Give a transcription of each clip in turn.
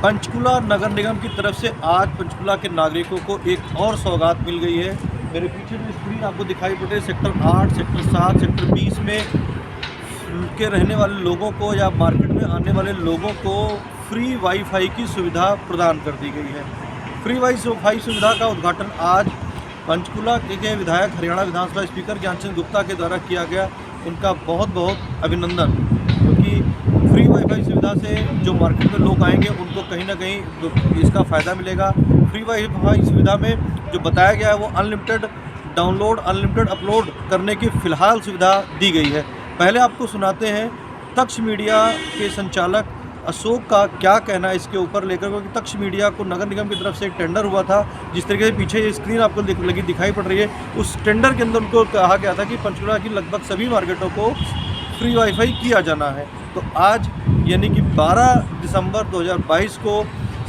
पंचकुला नगर निगम की तरफ से आज पंचकुला के नागरिकों को एक और सौगात मिल गई है। मेरे पीछे जो स्क्रीन आपको दिखाई पड़ रही है, सेक्टर 8, सेक्टर 7, सेक्टर 20 में के रहने वाले लोगों को या मार्केट में आने वाले लोगों को फ्री वाईफाई की सुविधा प्रदान कर दी गई है। फ्री वाईफाई सुविधा का उद्घाटन आज पंचकुला के विधायक, हरियाणा विधानसभा स्पीकर ज्ञानचंद गुप्ता के द्वारा किया गया। उनका बहुत बहुत अभिनंदन, क्योंकि फ्री वाईफाई सुविधा से जो मार्केट में लोग आएंगे उनको कहीं ना कहीं इसका फ़ायदा मिलेगा। फ्री वाईफाई सुविधा में जो बताया गया है वो अनलिमिटेड डाउनलोड, अनलिमिटेड अपलोड करने की फ़िलहाल सुविधा दी गई है। पहले आपको सुनाते हैं तक्ष मीडिया के संचालक अशोक का क्या कहना है इसके ऊपर लेकर, क्योंकि तक्ष मीडिया को नगर निगम की तरफ से एक टेंडर हुआ था। जिस तरीके से पीछे ये स्क्रीन आपको लगी दिखाई पड़ रही है, उस टेंडर के अंदर उनको कहा गया था कि पंचकुला की लगभग सभी मार्केटों को फ्री वाईफाई किया जाना है। तो आज यानी कि 12 दिसंबर 2022 को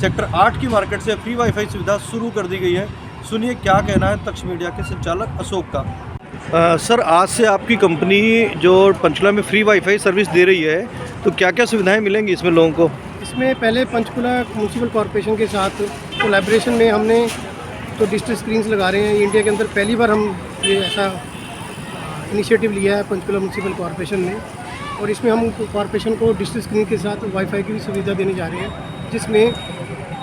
सेक्टर 8 की मार्केट से फ्री वाईफाई सुविधा शुरू कर दी गई है। सुनिए क्या कहना है तक्ष मीडिया के संचालक अशोक का। सर, आज से आपकी कंपनी जो पंचकुला में फ्री वाईफाई सर्विस दे रही है, तो क्या क्या सुविधाएं मिलेंगी इसमें लोगों को? इसमें पहले पंचकुला म्यूनसिपल कॉरपोरेशन के साथ कोलैबोरेशन में हमने तो डिजिटल स्क्रीन्स लगा रहे हैं। इंडिया के अंदर पहली बार हम ये ऐसा इनिशिएटिव लिया है पंचकुला म्यूनसिपल कॉरपोरेशन ने, और इसमें हम कॉरपोरेशन को डिजिटल स्क्रीन के साथ वाईफाई की भी सुविधा देने जा रहे हैं, जिसमें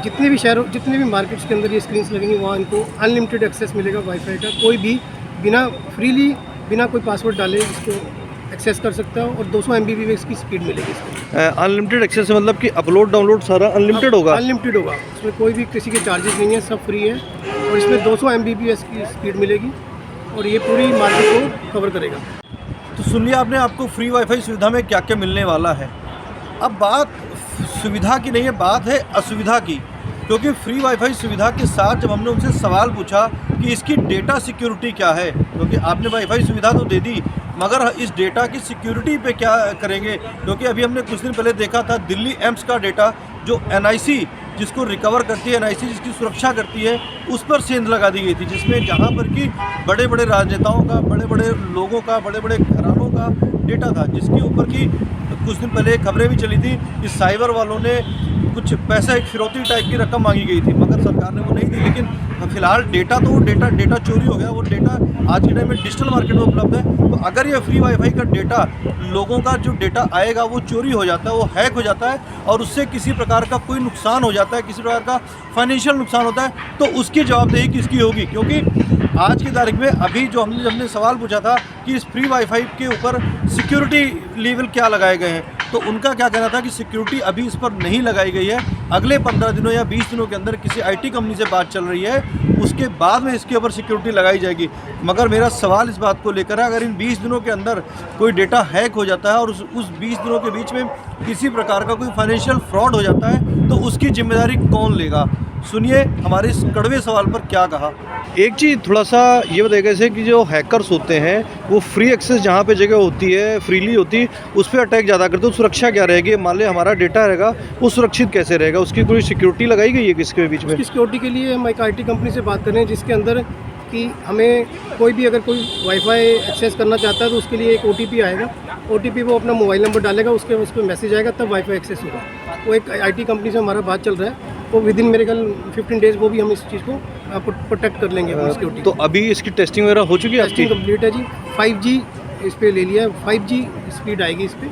जितने भी शहरों, जितने भी मार्केट्स के अंदर ये स्क्रीन्स लगेंगी वहाँ इनको अनलिमिटेड एक्सेस मिलेगा वाईफाई का। कोई भी बिना कोई पासवर्ड डाले इसको एक्सेस कर सकता है, और 200 Mbps की स्पीड मिलेगी इसको। अनलिमिटेड एक्सेस से मतलब कि अपलोड डाउनलोड सारा अनलिमिटेड होगा? अनलिमिटेड होगा, इसमें कोई भी किसी के चार्जेस नहीं है, सब फ्री है, और इसमें 200 Mbps की स्पीड मिलेगी और ये पूरी मार्केट को कवर करेगा। तो सुनिए आपने, आपको फ्री वाईफाई सुविधा में क्या क्या मिलने वाला है। अब बात सुविधा की नहीं है, बात है असुविधा की, क्योंकि फ्री वाईफाई सुविधा के साथ जब हमने उनसे सवाल पूछा कि इसकी डेटा सिक्योरिटी क्या है, क्योंकि आपने वाईफाई सुविधा तो दे दी मगर इस डेटा की सिक्योरिटी पे क्या करेंगे, क्योंकि अभी हमने कुछ दिन पहले देखा था दिल्ली एम्स का डेटा जो NIC जिसको रिकवर करती है, NIC जिसकी सुरक्षा करती है, उस पर सेंध लगा दी गई थी, जिसमें जहां पर कि बड़े बड़े राजनेताओं का, बड़े बड़े लोगों का, बड़े बड़े घरानों का डेटा था, जिसके ऊपर की कुछ दिन पहले खबरें भी चली थी कि साइबर वालों ने कुछ पैसा, एक फिरौती टाइप की रकम मांगी गई थी, मगर सरकार ने वो नहीं दी। लेकिन फिलहाल डेटा चोरी हो गया। वो डेटा आज के टाइम में डिजिटल मार्केट में उपलब्ध है। तो अगर ये फ्री वाईफाई का डेटा, लोगों का जो डेटा आएगा वो चोरी हो जाता है, वो हैक हो जाता है, और उससे किसी प्रकार का कोई नुकसान हो जाता है, किसी प्रकार का फाइनेंशियल नुकसान होता है, तो उसकी जवाबदेही किसकी होगी? क्योंकि आज की तारीख में अभी जो हमने सवाल पूछा था कि इस फ्री वाईफाई के ऊपर सिक्योरिटी लेवल क्या लगाए गए हैं, तो उनका क्या कहना था कि सिक्योरिटी अभी इस पर नहीं लगाई गई है। अगले 15 दिनों या 20 दिनों के अंदर किसी IT कंपनी से बात चल रही है, उसके बाद में इसके ऊपर सिक्योरिटी लगाई जाएगी। मगर मेरा सवाल इस बात को लेकर है, अगर इन 20 दिनों के अंदर कोई डेटा हैक हो जाता है और उस 20 दिनों के बीच में किसी प्रकार का कोई फाइनेंशियल फ्रॉड हो जाता है, तो उसकी जिम्मेदारी कौन लेगा? सुनिए हमारे इस कड़वे सवाल पर क्या कहा। एक चीज़ थोड़ा सा ये बताइएगा, जैसे कि जो हैकर्स होते हैं वो फ्री एक्सेस जहाँ पे जगह होती है, फ्रीली होती है, उस पर अटैक ज़्यादा करते हैं। सुरक्षा क्या रहेगी? मान लें हमारा डेटा रहेगा, वो सुरक्षित कैसे रहेगा? उसकी कोई सिक्योरिटी लगाई गई है किसके बीच में? सिक्योरिटी के लिए हम एक IT कंपनी से बात कर रहे हैं, जिसके अंदर कि हमें कोई भी अगर कोई वाईफाई एक्सेस करना चाहता है तो उसके लिए एक OTP आएगा। OTP वो अपना मोबाइल नंबर डालेगा, उस पर मैसेज आएगा, तब वाईफाई एक्सेस होगा। वो एक IT कंपनी से हमारा बात चल रहा है, वो विदिन मेरे कल 15 डेज़ वो भी हम इस चीज़ को प्रोटेक्ट कर लेंगे अपनी सिक्योरिटी। तो अभी इसकी टेस्टिंग वगैरह हो चुकी है? टेस्टिंग कंप्लीट है जी। 5G इस पर ले लिया है, 5G स्पीड आएगी इस पर,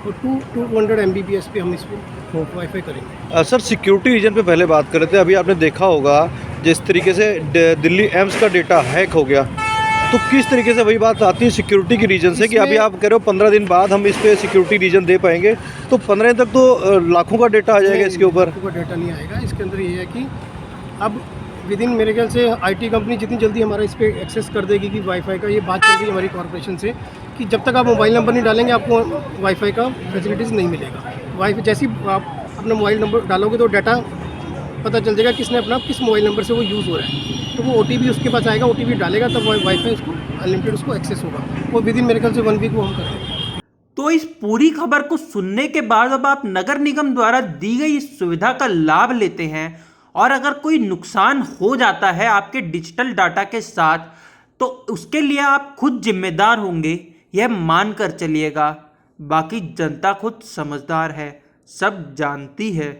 और 200 Mbps पे हम इस पर वाईफाई करेंगे। सर, सिक्योरिटी रीजन पे पहले बात कर रहे थे। अभी आपने देखा होगा जिस तरीके से दिल्ली एम्स का डेटा हैक हो गया, तो किस तरीके से वही बात आती है सिक्योरिटी की रीजन से कि अभी आप कह रहे हो 15 दिन बाद हम इस पे सिक्योरिटी रीजन दे पाएंगे, तो 15 दिन तक तो लाखों का डेटा आ जाएगा इसके ऊपर? लाखों का डेटा नहीं आएगा। इसके अंदर ये है कि अब विदिन मेरे ख्याल से IT कंपनी जितनी जल्दी हमारा इस पर एक्सेस कर देगी कि वाईफाई का, ये बात चल रही है हमारी कॉर्पोरेशन से कि जब तक आप मोबाइल नंबर नहीं डालेंगे आपको वाईफाई का फैसिलिटीज़ नहीं मिलेगा। वाईफाई जैसे ही आप अपना मोबाइल नंबर डालोगे तो डाटा पता चल जाएगा किसने अपना किस मोबाइल नंबर से वो यूज़ हो रहा है, तो वो OTP उसके पास आएगा, OTP डालेगा, तब वाईफाई उसको अनलिमिटेड उसको एक्सेस होगा। वो विदिन मेरे ख्याल से 1 वीक वो हम करेंगे। तो इस पूरी खबर को सुनने के बाद अब आप नगर निगम द्वारा दी गई इस सुविधा का लाभ लेते हैं, और अगर कोई नुकसान हो जाता है आपके डिजिटल डाटा के साथ, तो उसके लिए आप खुद जिम्मेदार होंगे, यह मान कर चलिएगा। बाकी जनता खुद समझदार है, सब जानती है।